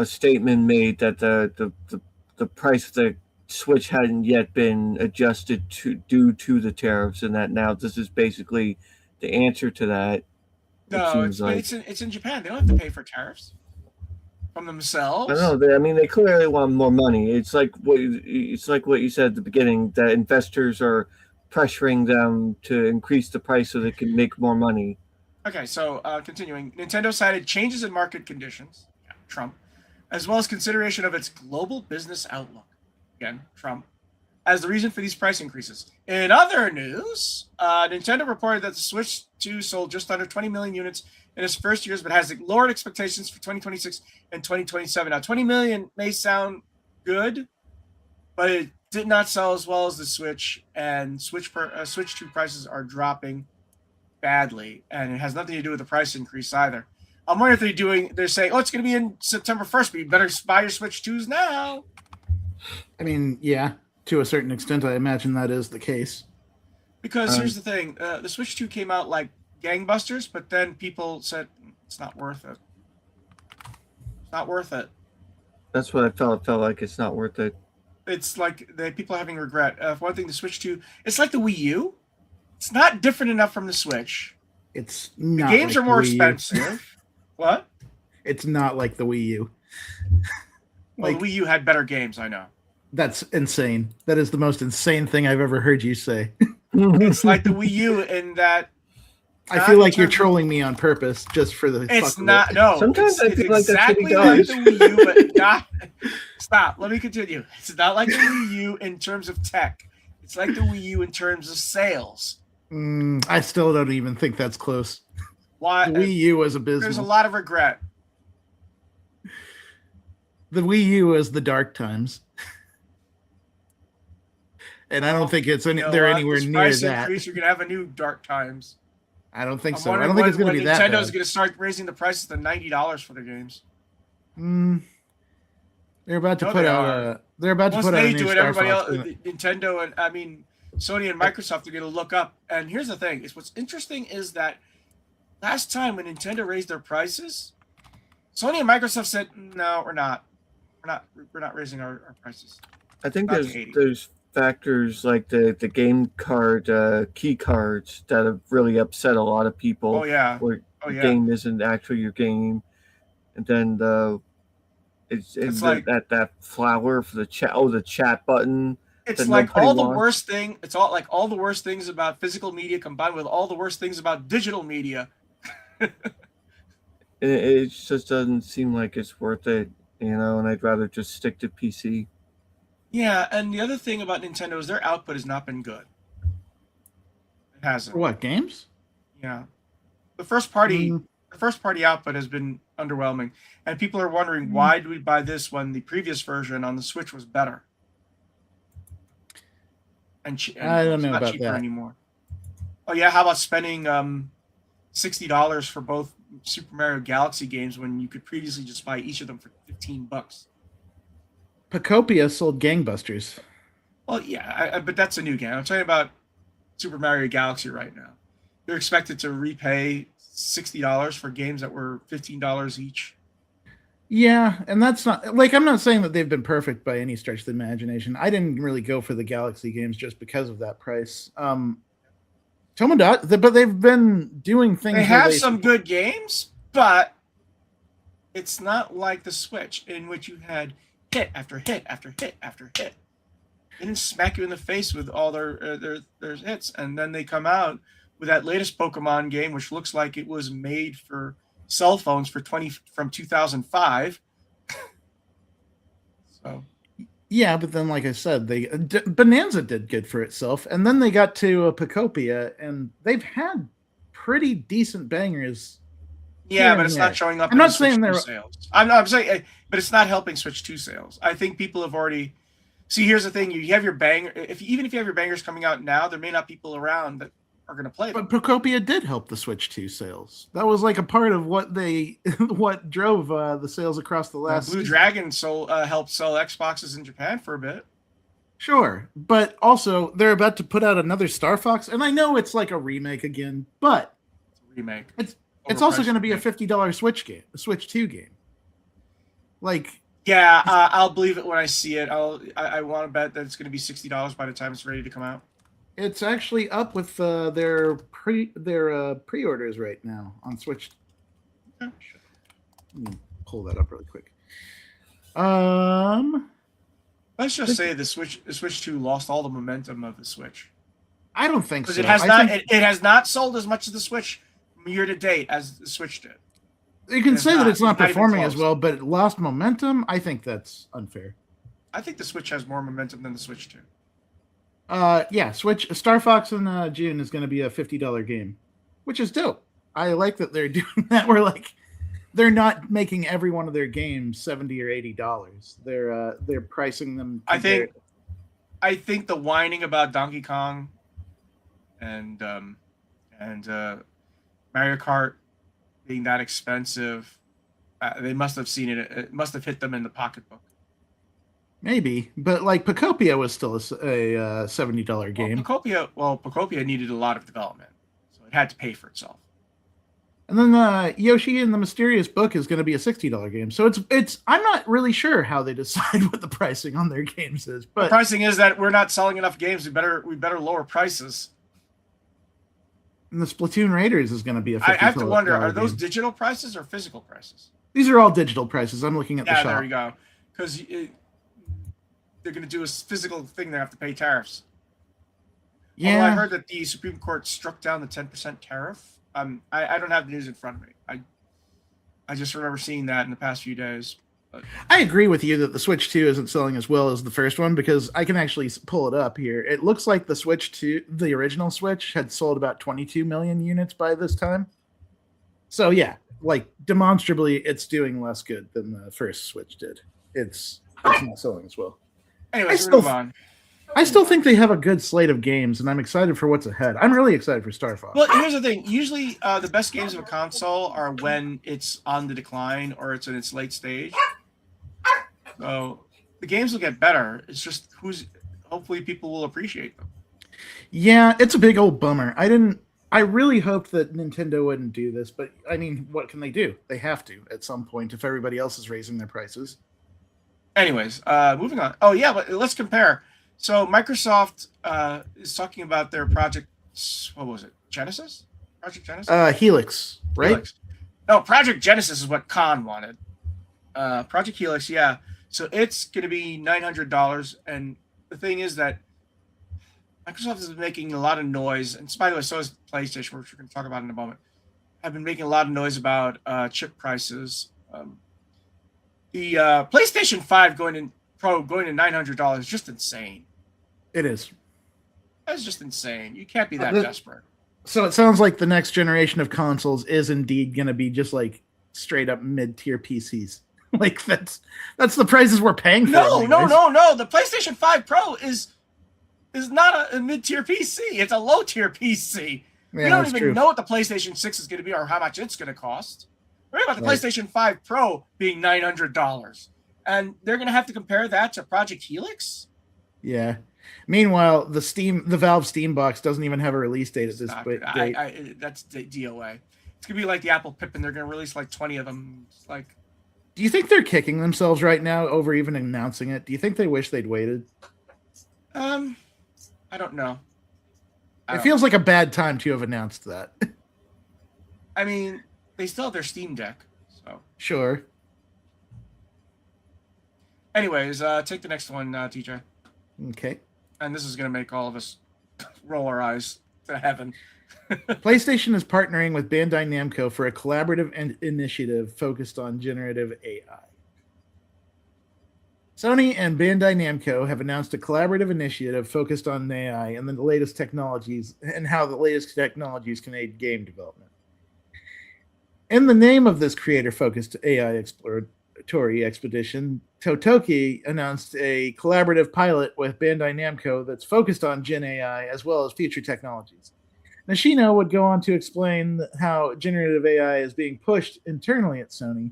statement made that the price of the Switch hadn't yet been adjusted due to the tariffs, and that now this is basically the answer to that. No, it's in Japan. They don't have to pay for tariffs from themselves. I don't know. They clearly want more money. It's like what you said at the beginning, that investors are pressuring them to increase the price so they can make more money. Okay, so continuing, Nintendo cited changes in market conditions, Trump, as well as consideration of its global business outlook, again, Trump, as the reason for these price increases. In other news, Nintendo reported that the Switch 2 sold just under 20 million units in its first years, but has lowered expectations for 2026 and 2027. Now, 20 million may sound good, but it did not sell as well as the Switch, and Switch 2 prices are dropping badly, and it has nothing to do with the price increase either. I'm wondering if they're saying, it's going to be in September 1st, but you better buy your Switch 2s now. Yeah, to a certain extent, I imagine that is the case. Because here's the thing, the Switch 2 came out like gangbusters, but then people said, it's not worth it. It's not worth it. That's what I felt. It felt like it's not worth it. It's like people are having regret. For one thing, the Switch 2, it's like the Wii U. It's not different enough from the Switch. It's not. The games like are more Wii U. expensive. What? It's not like the Wii U. Well, the Wii U had better games, I know. That's insane. That is the most insane thing I've ever heard you say. It's like the Wii U in that. I feel like you're trolling me on purpose just for the. It's not. No. Sometimes I feel like exactly that's like what he the Wii U, but not. Stop. Let me continue. It's not like the Wii U in terms of tech. It's like the Wii U in terms of sales. I still don't even think that's close. Why? The Wii U was abysmal. There's a lot of regret. The Wii U is the dark times. And I don't think they're anywhere near price that. Increase, you're gonna have a new dark times. I don't think so. I don't think it's going to be that bad. Nintendo's going to start raising the prices to $90 for their games. They're about to put out. They're about to put out. Once they do it, everybody else, Nintendo and Sony and Microsoft are going to look up. And here's the thing: what's interesting is that last time when Nintendo raised their prices, Sony and Microsoft said, "No, we're not raising our prices." I think there's factors like the game card key cards that have really upset a lot of people. Oh yeah. Where game isn't actually your game, and then it's like that flower for the chat. Oh, the chat button. It's like all the worst thing. It's all like all the worst things about physical media combined with all the worst things about digital media. It just doesn't seem like it's worth it, and I'd rather just stick to PC. Yeah, and the other thing about Nintendo is their output has not been good. It hasn't. For what, games? Yeah. The first party output has been underwhelming, and people are wondering why do we buy this when the previous version on the Switch was better? And I don't know not about cheaper that anymore. Oh yeah, how about spending $60 for both Super Mario Galaxy games when you could previously just buy each of them for $15? Pacopia sold gangbusters. Well, yeah, but that's a new game. I'm talking about Super Mario Galaxy right now. You're expected to repay $60 for games that were $15 each. Yeah, and that's not like I'm not saying that they've been perfect by any stretch of the imagination. I didn't really go for the Galaxy games just because of that price. Tomodachi, but they've been doing things. They have some good games, but it's not like the Switch in which you had hit after hit after hit after hit. They didn't smack you in the face with all their hits, and then they come out with that latest Pokemon game, which looks like it was made for cell phones from 2005. So Yeah, but then, like I said, Bonanza did good for itself, and then they got to Pacopia, and they've had pretty decent bangers. Yeah, here but and it's there. not showing up I'm in the not Switch saying 2 they're. sales. I'm saying, but it's not helping Switch 2 sales. I think people have already. See, here's the thing: you have your banger. Even if you have your bangers coming out now, there may not be people around that are going to play them. But Procopia did help the Switch 2 sales. That was like a part of what what drove the sales across the last. Blue season. Dragon helped sell Xboxes in Japan for a bit. Sure, but also they're about to put out another Star Fox, and I know it's like a remake again, but It's a remake. It's also going to be a $50 Switch game, a Switch 2 game. Like, yeah, I'll believe it when I see it. I want to bet that it's going to be $60 by the time it's ready to come out. it's actually up with their pre-orders right now on Switch. Okay. Let me pull that up really quick. Let's just say the Switch 2 lost all the momentum of the Switch. I don't think so. Because it has not sold as much of the Switch year to date as the Switch did. You can say that it's not even performing close. as well, but it lost momentum. I think that's unfair. I think the Switch has more momentum than the Switch 2. Yeah, Switch Star Fox in June is going to be a $50 game, which is dope. I like that they're doing that. We're like, they're not making every one of their games $70 or $80. They're pricing them. I think the whining about Donkey Kong and Mario Kart being that expensive, they must have seen it. It must have hit them in the pocketbook. Maybe, but like Pacopia was still a $70 game. Pacopia needed a lot of development, so it had to pay for itself. And then Yoshi and the Mysterious Book is going to be a $60 game. So it's I'm not really sure how they decide what the pricing on their games is. But the pricing is that we're not selling enough games. We better lower prices. And the Splatoon Raiders is going to be a $50 I have to wonder: are those game. digital prices or physical prices? These are all digital prices. I'm looking at the shop. Yeah, there you go. Because they're going to do a physical thing. They have to pay tariffs. Yeah, Although I heard that the Supreme Court struck down the 10% tariff. I don't have the news in front of me. I just remember seeing that in the past few days. But I agree with you that the Switch 2 isn't selling as well as the first one because I can actually pull it up here. It looks like the Switch 2, the original Switch, had sold about 22 million units by this time. So yeah, like demonstrably, it's doing less good than the first Switch did. It's not selling as well. anyways, we'll move on. I still think they have a good slate of games, and I'm excited for what's ahead. I'm really excited for Star Fox. Well, here's the thing. Usually, the best games of a console are when it's on the decline or it's in its late stage. So the games will get better. It's just hopefully people will appreciate them. Yeah, it's a big old bummer. I really hoped that Nintendo wouldn't do this, but I mean, what can they do? They have to at some point if everybody else is raising their prices. Anyways, moving on. Oh yeah, but let's compare. So Microsoft is talking about their project. What was it? Genesis? Project Genesis? Helix, right? Helix. No, Project Genesis is what Khan wanted. Project Helix, yeah. So it's going to be $900, and the thing is that Microsoft is making a lot of noise, and by the way, so is PlayStation, which we're going to talk about in a moment. Have been making a lot of noise about chip prices. The PlayStation 5 going to $900 is just insane. It is. That's just insane. You can't be that desperate. So it sounds like the next generation of consoles is indeed going to be just like straight up mid-tier PCs. Like that's the prices we're paying for. No. The PlayStation 5 Pro is not a mid-tier PC. It's a low-tier PC. Yeah, you don't even know what the PlayStation 6 is going to be or how much it's going to cost. Worry about the PlayStation 5 Pro being $900. And they're going to have to compare that to Project Helix? Yeah. Meanwhile, the Valve Steam box doesn't even have a release date at this date. That's DOA. It's going to be like the Apple Pippin. They're going to release like 20 of them. It's like, do you think they're kicking themselves right now over even announcing it? Do you think they wish they'd waited? I don't know. It feels like a bad time to have announced that. I mean, they still have their Steam Deck, so. Sure. Anyways, take the next one, TJ. Okay. And this is going to make all of us roll our eyes to heaven. PlayStation is partnering with Bandai Namco for a collaborative initiative focused on generative AI. Sony and Bandai Namco have announced a collaborative initiative focused on AI and the latest technologies and how the latest technologies can aid game development. In the name of this creator-focused AI exploratory expedition, Totoki announced a collaborative pilot with Bandai Namco that's focused on Gen AI as well as future technologies. Nishino would go on to explain how generative AI is being pushed internally at Sony,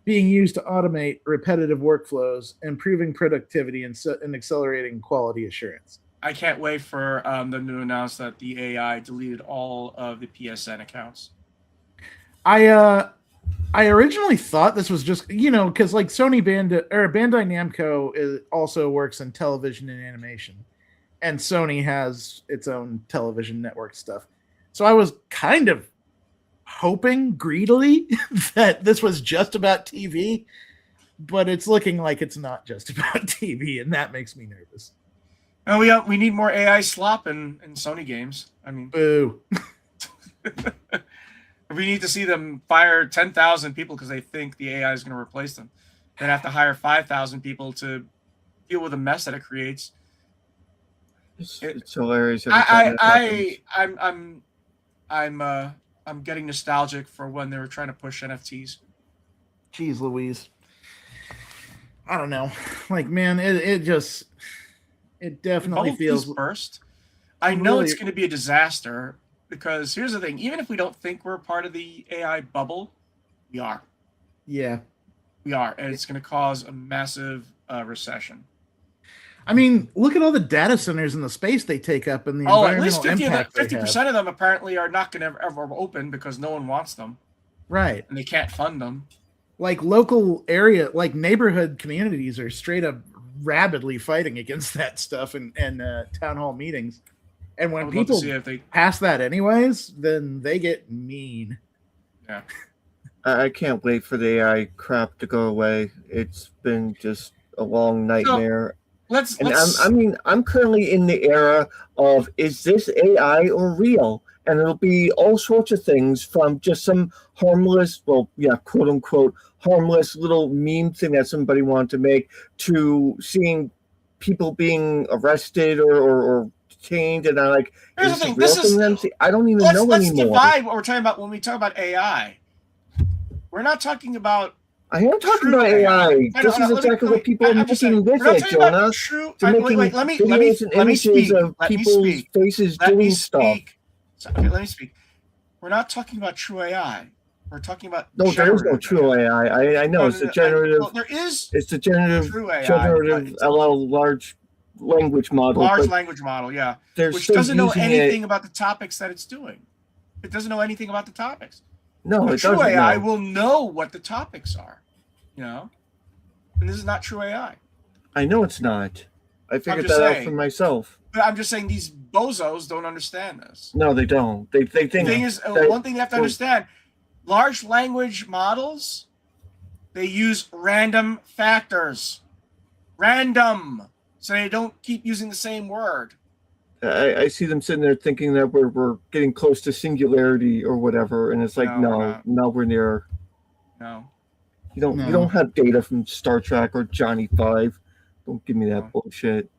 being used to automate repetitive workflows, improving productivity, and accelerating quality assurance. I can't wait for them to announce that the AI deleted all of the PSN accounts. I originally thought this was just because like Bandai Namco also works in television and animation, and Sony has its own television network stuff. So I was kind of hoping greedily that this was just about TV, but it's looking like it's not just about TV, and that makes me nervous. Oh, we need more AI slop in Sony games. I mean, boo. We need to see them fire 10,000 people because they think the AI is going to replace them. Then have to hire 5,000 people to deal with the mess that it creates. It's hilarious. I'm getting nostalgic for when they were trying to push NFTs. Jeez Louise. I don't know. Like, man, it definitely feels burst. I know it's going to be a disaster because here's the thing. Even if we don't think we're part of the AI bubble, we are. Yeah. We are. And it's going to cause a massive recession. I mean, look at all the data centers in the space they take up and the environmental impact. At least 50% of them apparently are not going to ever open because no one wants them. Right. And they can't fund them. Like local area, like neighborhood communities are straight up rabidly fighting against that stuff in town hall meetings. And when people pass that anyways, then they get mean. Yeah. I can't wait for the AI crap to go away. It's been just a long nightmare. I'm currently in the era of, is this AI or real? And it'll be all sorts of things from just some harmless, quote unquote, harmless little meme thing that somebody wanted to make to seeing people being arrested or detained. And I'm like, here's the thing. I don't even know let's anymore. Let's divide what we're talking about when we talk about AI. We're not talking about. I am talking about AI. This is exactly what people are making with it, Jonah. Wait, let me speak. People's faces doing stuff. Okay, let me speak. We're not talking about true AI. We're talking about there is no true AI. I know it's the generative. There is. It's the generative. True AI, generative large language model. Large language model, yeah. Which doesn't know anything about the topics that it's doing. It doesn't know anything about the topics. No, it doesn't. True AI will know what the topics are, and this is not true AI. I know it's not. I figured that out for myself. But I'm just saying these bozos don't understand this. No, they don't. They think. The thing is, one thing they have to understand: large language models, they use random factors, so they don't keep using the same word. I see them sitting there thinking that we're getting close to singularity or whatever, and it's like nowhere near. No, you don't have data from Star Trek or Johnny 5. Don't give me that bullshit.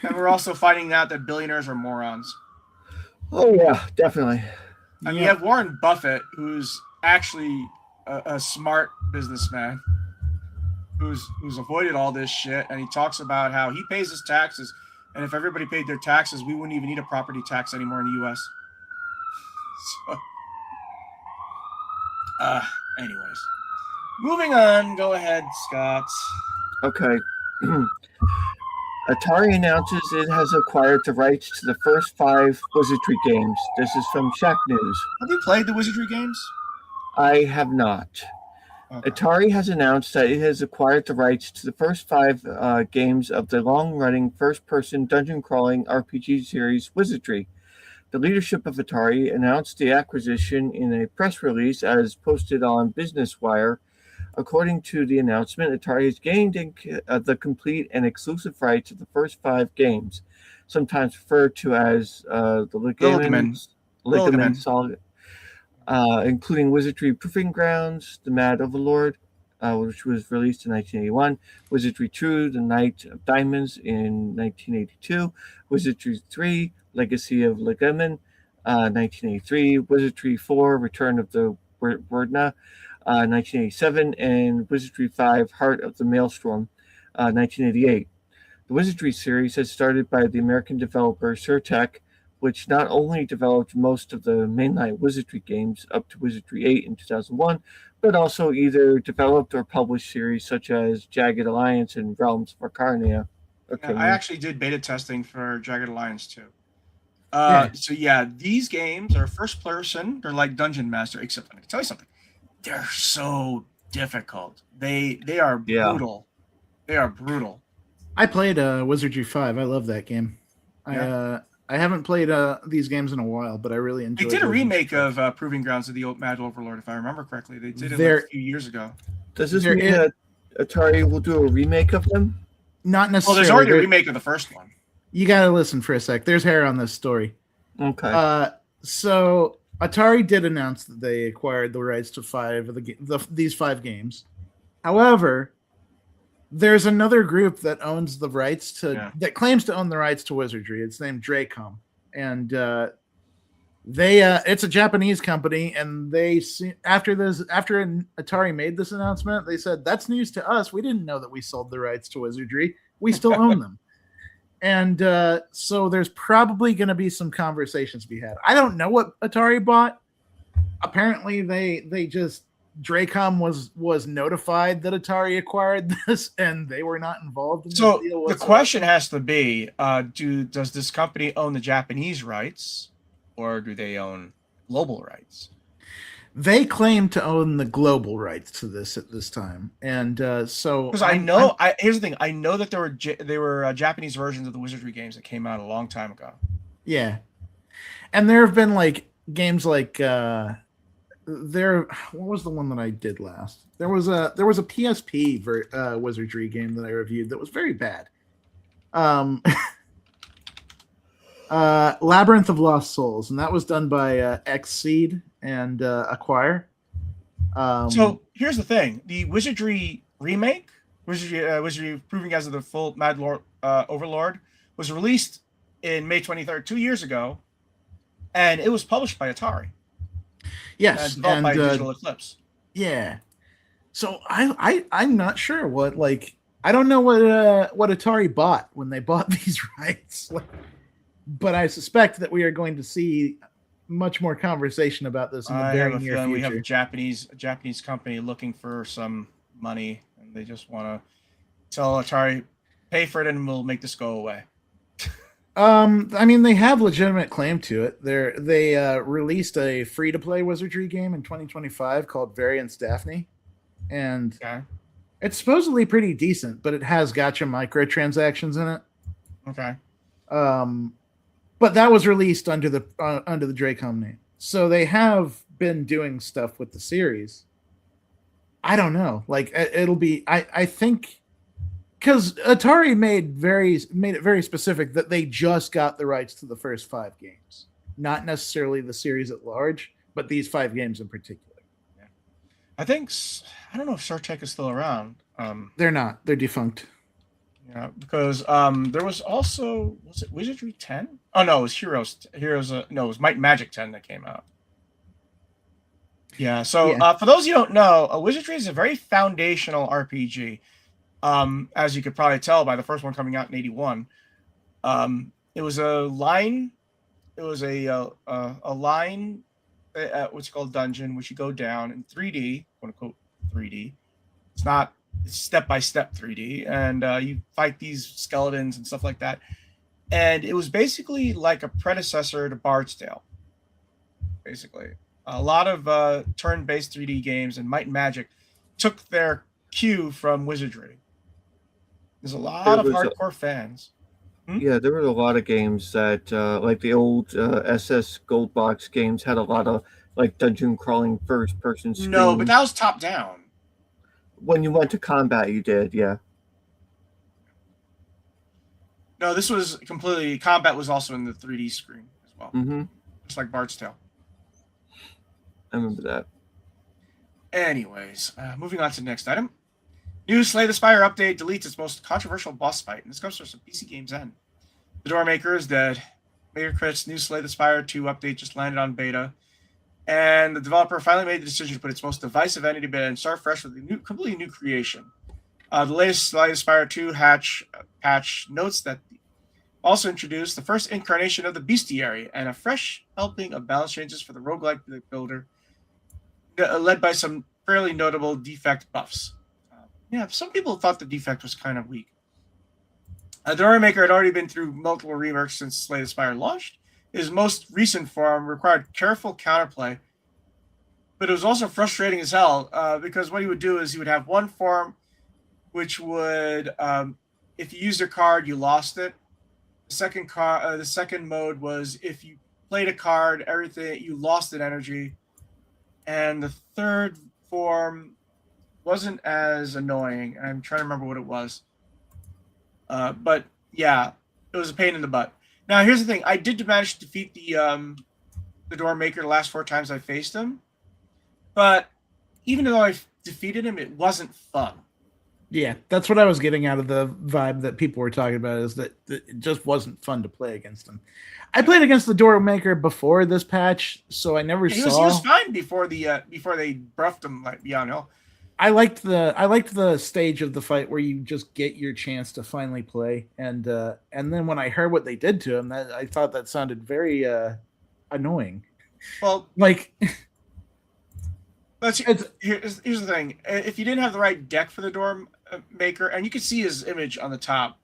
And we're also finding out that billionaires are morons. Oh yeah, definitely. I mean, you have Warren Buffett, who's actually a smart businessman, who's avoided all this shit, and he talks about how he pays his taxes. And if everybody paid their taxes, we wouldn't even need a property tax anymore in the U.S. So, anyways. Moving on. Go ahead, Scott. Okay. Atari announces it has acquired the rights to the first 5 Wizardry games. This is from Shack News. Have you played the Wizardry games? I have not. Okay. Atari has announced that it has acquired the rights to the first 5 games of the long-running first-person dungeon-crawling RPG series Wizardry. The leadership of Atari announced the acquisition in a press release as posted on Business Wire. According to the announcement, Atari has gained the complete and exclusive rights to the first 5 games, sometimes referred to as the Ligament Solid, including Wizardry Proving Grounds, The Mad Overlord, which was released in 1981. Wizardry 2, The Knight of Diamonds in 1982. Wizardry 3, Legacy of Legamin, 1983. Wizardry 4, Return of the Wordna, 1987. And Wizardry 5, Heart of the Maelstrom, 1988. The Wizardry series has started by the American developer Surtech, which not only developed most of the mainline Wizardry games up to Wizardry 8 in 2001, but also either developed or published series such as Jagged Alliance and Realms of Arcana. Yeah, I actually did beta testing for Jagged Alliance too. Yeah. So yeah, these games are first person. They're like Dungeon Master, except I can tell you something. They're so difficult. They are brutal. They are brutal. I played Wizardry 5. I love that game. Yeah. I haven't played these games in a while, but I really enjoyed. They did a Wizardry remake 5. of Proving Grounds of the Mad Overlord, if I remember correctly. They did it like a few years ago. Does this mean that Atari will do a remake of them? Not necessarily. Well, there's already a remake of the first one. You got to listen for a sec. There's hair on this story. Okay. So Atari did announce that they acquired the rights to 5 of these 5 games. However, there's another group that owns the rights to that claims to own the rights to Wizardry. It's named Dracom, and it's a Japanese company. And after Atari made this announcement, they said that's news to us. We didn't know that we sold the rights to Wizardry. We still own them. And so there's probably going to be some conversations to be had. I don't know what Atari bought. Apparently, they just Dracom was notified that Atari acquired this, and they were not involved in the deal whatsoever. The question has to be: does this company own the Japanese rights, or do they own global rights? They claim to own the global rights to this at this time, and so because here's the thing: I know that there were Japanese versions of the Wizardry games that came out a long time ago. Yeah, and there have been like games like what was the one that I did last? There was a PSP Wizardry game that I reviewed that was very bad. Labyrinth of Lost Souls, and that was done by Xseed and Acquire. So here's the thing: the Wizardry remake, Wizardry Proving Guys of the Full Mad Lord, Overlord, was released in May 23rd, 2 years ago, and it was published by Atari. Yes, developed by Digital Eclipse. Yeah. So I'm not sure what I don't know what Atari bought when they bought these rights, but I suspect that we are going to see much more conversation about this in the very near future. We have a Japanese company looking for some money, and they just want to tell Atari, pay for it, and we'll make this go away. I mean, they have legitimate claim to it. They released a free-to-play Wizardry game in 2025 called Variance Daphne, and it's supposedly pretty decent, but it has gacha microtransactions in it. Okay. But that was released under the Dracom name, so they have been doing stuff with the series. I don't know. Like it'll be. I think. Because Atari made it very specific that they just got the rights to the first 5 games, not necessarily the series at large, but these 5 games in particular. Yeah. I don't know if Surtech is still around. They're not. They're defunct. Yeah, because there was it Wizardry 10? Oh no, it was Heroes. It was Might and Magic 10 that came out. Yeah. So for those you don't know, Wizardry is a very foundational RPG. As you could probably tell by the first one coming out in 1981, it was a line. It was a line, what's called dungeon, which you go down in 3D, quote unquote 3D. It's not step-by-step 3D, and you fight these skeletons and stuff like that. And it was basically like a predecessor to Bard's Tale. Basically, a lot of turn-based 3D games and Might and Magic took their cue from Wizardry. There's a lot of hardcore fans. Yeah, there were a lot of games that, like the old SS Gold Box games, had a lot of like dungeon crawling first-person screens. No, but that was top-down. When you went to combat, you did, yeah. No, this was completely. Combat was also in the 3D screen as well. Mm-hmm. Just like Bard's Tale. I remember that. Anyways, moving on to the next item. New Slay the Spire update deletes its most controversial boss fight, and this comes from some PC Games N. The Door Maker is dead. Metacritic's new Slay the Spire 2 update just landed on beta, and the developer finally made the decision to put its most divisive entity beta and start fresh with a completely new creation. The latest Slay the Spire 2 patch notes that also introduced the first incarnation of the Bestiary and a fresh helping of balance changes for the roguelike builder, led by some fairly notable defect buffs. Yeah, some people thought the defect was kind of weak. The Door Maker had already been through multiple reworks since Slay the Spire launched. His most recent form required careful counterplay, but it was also frustrating as hell because what he would do is he would have one form which would, if you used a card, you lost it. The second mode was if you played a card, everything you lost an energy, and the third form wasn't as annoying. I'm trying to remember what it was, but yeah, it was a pain in the butt. Now here's the thing: I did manage to defeat the Door Maker the last 4 times I faced him, but even though I defeated him, it wasn't fun. Yeah, that's what I was getting out of the vibe that people were talking about, is that it just wasn't fun to play against him. I played against the Door Maker before this patch, so I never saw. He was fine before they buffed him like beyond hell. I liked the stage of the fight where you just get your chance to finally play, and then when I heard what they did to him, I thought that sounded very annoying. Well, like. Here's the thing: if you didn't have the right deck for the Door Maker, and you can see his image on the top,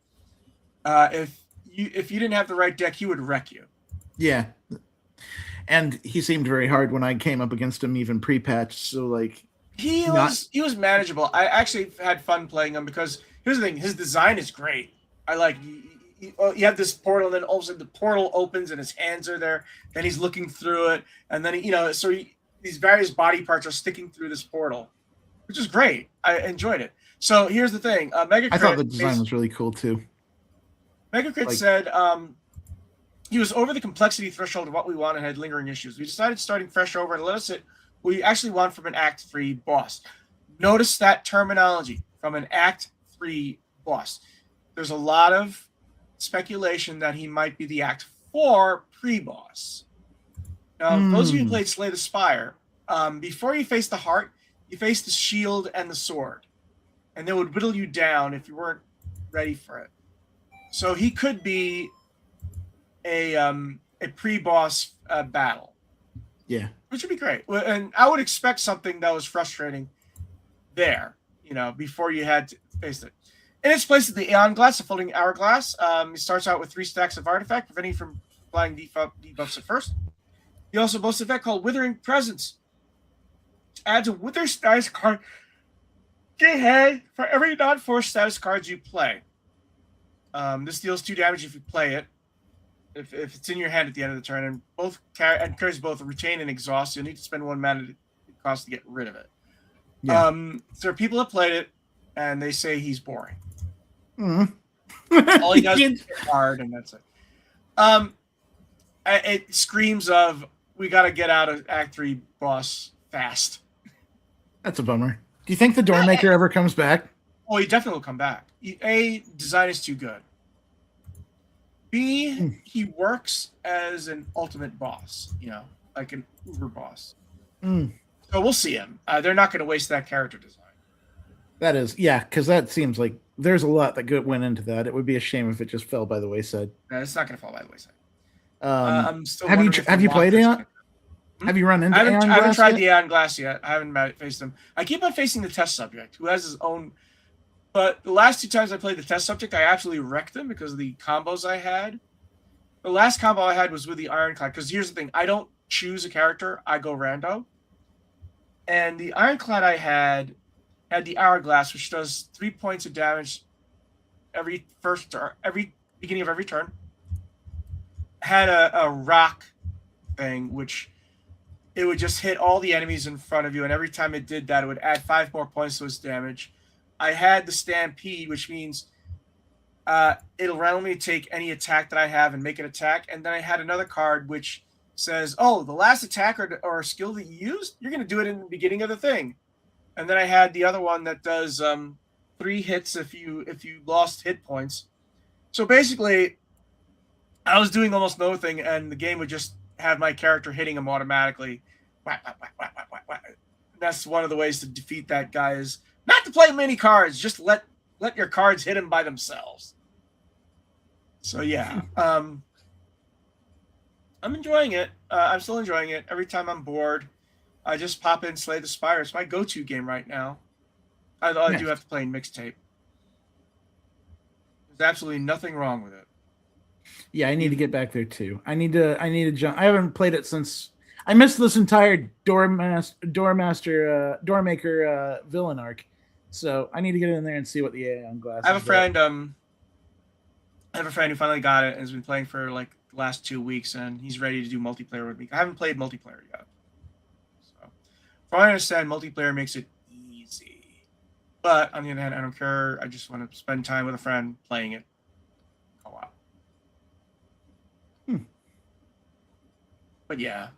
if you didn't have the right deck, he would wreck you. Yeah, and he seemed very hard when I came up against him, even pre-patch. So like, he was manageable. I actually had fun playing him because here's the thing: his design is great. I like. You have this portal, and then all of a sudden the portal opens, and his hands are there. Then he's looking through it, and then these various body parts are sticking through this portal, which is great. I enjoyed it. So here's the thing. Megacrit, I thought the design was really cool too. Megacrit said he was over the complexity threshold of what we want and had lingering issues. We decided starting fresh over and let us hit what we actually want from an Act 3 boss. Notice that terminology, from an Act 3 boss. There's a lot of speculation that he might be the Act 4 pre-boss. Now, those of you who played Slay the Spire, before you face the heart, you face the shield and the sword. And they would whittle you down if you weren't ready for it. So he could be a pre-boss battle. Yeah. Which would be great. And I would expect something that was frustrating there, before you had to face it. In its place is the Aeon Glass, a floating hourglass. It starts out with 3 stacks of artifact, preventing you from applying debuffs at first. He also boasts an effect called Withering Presence. Adds a Wither status card to your hand for every non-force status cards you play. This deals 2 damage if you play it, if it's in your hand at the end of the turn, and carries both retain and exhaust. You'll need to spend 1 mana it costs to get rid of it. Yeah. There are people that played it, and they say he's boring. All he does is hit hard, and that's it. It screams of, we got to get out of Act 3 boss fast. That's a bummer. Do you think the Door Maker ever comes back? Oh, he definitely will come back. A, design is too good. B, he works as an ultimate boss, like an uber boss. So we'll see him. They're not going to waste that character design. That is, yeah, because that seems like there's a lot that went into that. It would be a shame if it just fell by the wayside. No, it's not going to fall by the wayside. I'm still have you played Aeon? Have you run into Aeon Glass? I haven't tried the Aeon Glass yet. I haven't faced him. I keep on facing the test subject, who has his own. But the last 2 times I played the test subject, I absolutely wrecked him because of the combos I had. The last combo I had was with the Ironclad. Because here's the thing: I don't choose a character; I go rando. And the Ironclad I had the Hourglass, which does 3 points of damage every beginning of every turn. Had a rock thing, which it would just hit all the enemies in front of you, and every time it did that, it would add 5 more points to its damage. I had the Stampede, which means it'll randomly take any attack that I have and make an attack, and then I had another card which says, oh, the last attack or skill that you used, you're going to do it in the beginning of the thing. and then I had the other one that does 3 hits if you lost hit points. So basically, I was doing almost nothing, and the game would just have my character hitting him automatically. Whack, whack, whack, whack, whack, whack. That's one of the ways to defeat that guy is not to play many cards, just let your cards hit him by themselves. So yeah, I'm enjoying it. I'm still enjoying it. Every time I'm bored, I just pop in Slay the Spire. It's my go-to game right now. I do have to play in mixtape. There's absolutely nothing wrong with it. Yeah, I need to get back there too. I need to jump. I haven't played it since I missed this entire doormaker villain arc. So I need to get in there and see what the AI on glass. I have a friend. I have a friend who finally got it and has been playing for like the last 2 weeks, and he's ready to do multiplayer with me. I haven't played multiplayer yet. So, from what I understand, multiplayer makes it easy. But on the other hand, I don't care. I just want to spend time with a friend playing it. Co-op. But yeah.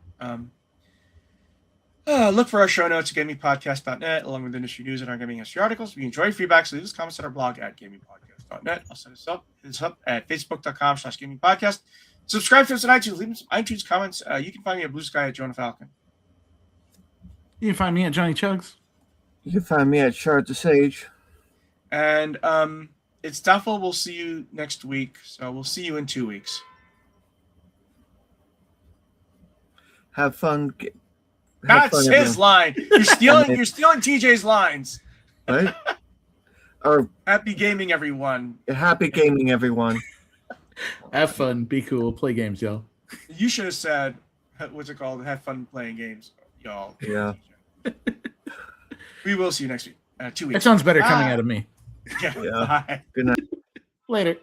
Look for our show notes at gamingpodcast.net, along with industry news and our gaming history articles. If you enjoy feedback, so leave us comments on our blog at gamingpodcast.net. I'll set us up. Hit us up at facebook.com/gamingpodcast. Subscribe to us on iTunes. Leave us some iTunes comments. You can find me at Blue Sky at Jonah Falcon. You can find me at Johnny Chugs. You can find me at Shard the Sage. And it's doubtful we'll see you next week, so we'll see you in 2 weeks. Have fun. That's his line. You're stealing TJ's lines. Right? Or happy gaming, everyone. Happy gaming, everyone. Have fun. Be cool. Play games, y'all. You should have said, what's it called? Have fun playing games, y'all. Yeah. We will see you next week. 2 weeks. That sounds better coming out of me. Yeah. Yeah. Bye. Good night. Later.